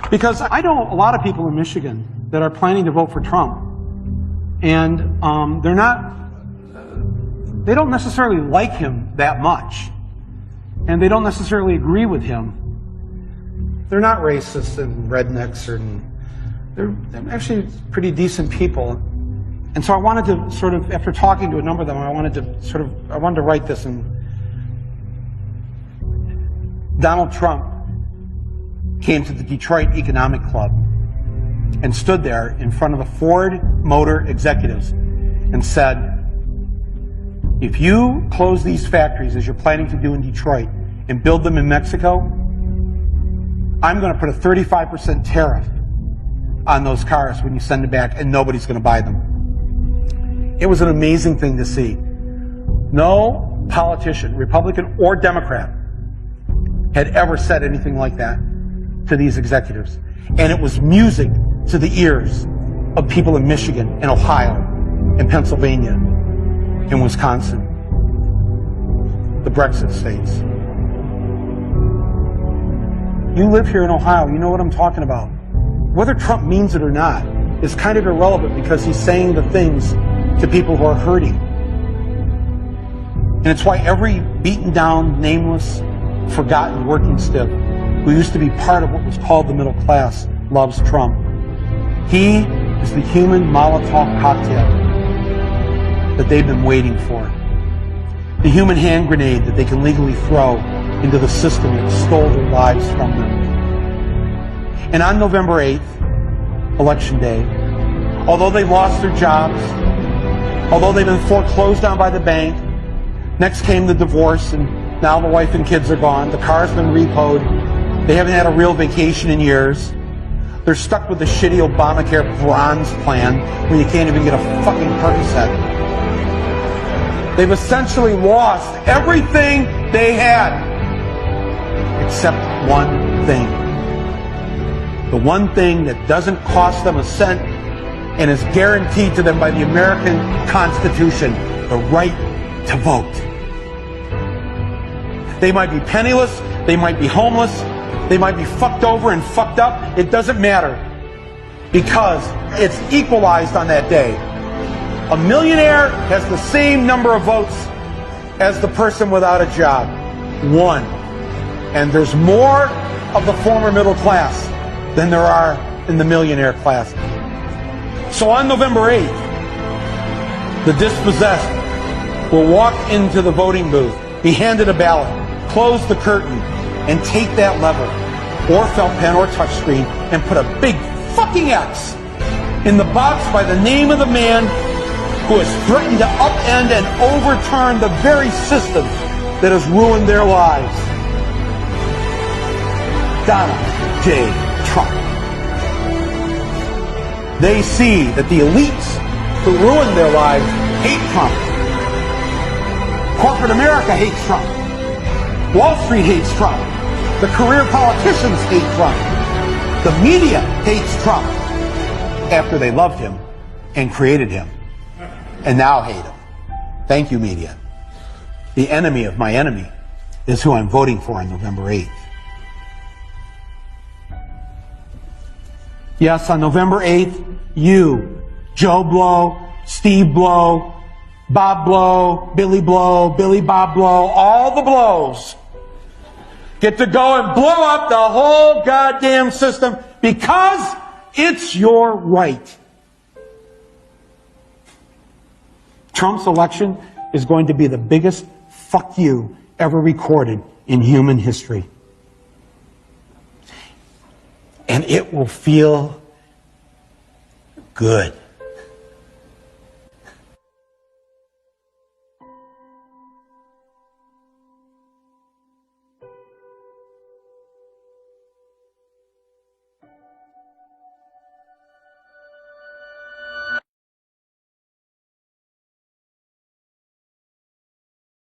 Because I know a lot of people in Michigan that are planning to vote for Trump, and they don't necessarily like him that much, and they don't necessarily agree with him. They're not racist and rednecks, they're actually pretty decent people. And so I wanted to sort of, after talking to a number of them, I wanted to write this. And Donald Trump came to the Detroit Economic Club and stood there in front of the Ford Motor executives and said, if you close these factories as you're planning to do in Detroit and build them in Mexico, I'm going to put a 35% tariff on those cars when you send it back, and nobody's going to buy them. It was an amazing thing to see. No politician, Republican or Democrat, had ever said anything like that to these executives. And it was music to the ears of people in Michigan and Ohio and Pennsylvania and Wisconsin, the Brexit states. You live here in Ohio, you know what I'm talking about. Whether Trump means it or not is kind of irrelevant, because he's saying the things to people who are hurting. And it's why every beaten down, nameless, forgotten working stiff who used to be part of what was called the middle class loves Trump. He is the human Molotov cocktail that they've been waiting for. The human hand grenade that they can legally throw into the system that stole their lives from them. And on November 8th, Election Day, although they lost their jobs, although they've been foreclosed on by the bank, next came the divorce, and now the wife and kids are gone, the car's been repoed, they haven't had a real vacation in years, they're stuck with the shitty Obamacare bronze plan where you can't even get a fucking Percocet. They've essentially lost everything they had, except one thing. The one thing that doesn't cost them a cent and is guaranteed to them by the American Constitution, the right to vote. They might be penniless, they might be homeless, they might be fucked over and fucked up. It doesn't matter, because it's equalized on that day. A millionaire has the same number of votes as the person without a job. One. And there's more of the former middle class than there are in the millionaire class. So on November 8th, the dispossessed will walk into the voting booth, be handed a ballot, close the curtain, and take that lever, or felt pen or touchscreen, and put a big fucking X in the box by the name of the man who has threatened to upend and overturn the very system that has ruined their lives. Donald J. Trump. They see that the elites who ruined their lives hate Trump. Corporate America hates Trump. Wall Street hates Trump. The career politicians hate Trump. The media hates Trump after they loved him and created him, and now hate him. Thank you, media. The enemy of my enemy is who I'm voting for on November 8th. Yes, on November 8th, you, Joe Blow, Steve Blow, Bob Blow, Billy Bob Blow, all the blows, get to go and blow up the whole goddamn system, because it's your right. Trump's election is going to be the biggest fuck you ever recorded in human history. And it will feel good.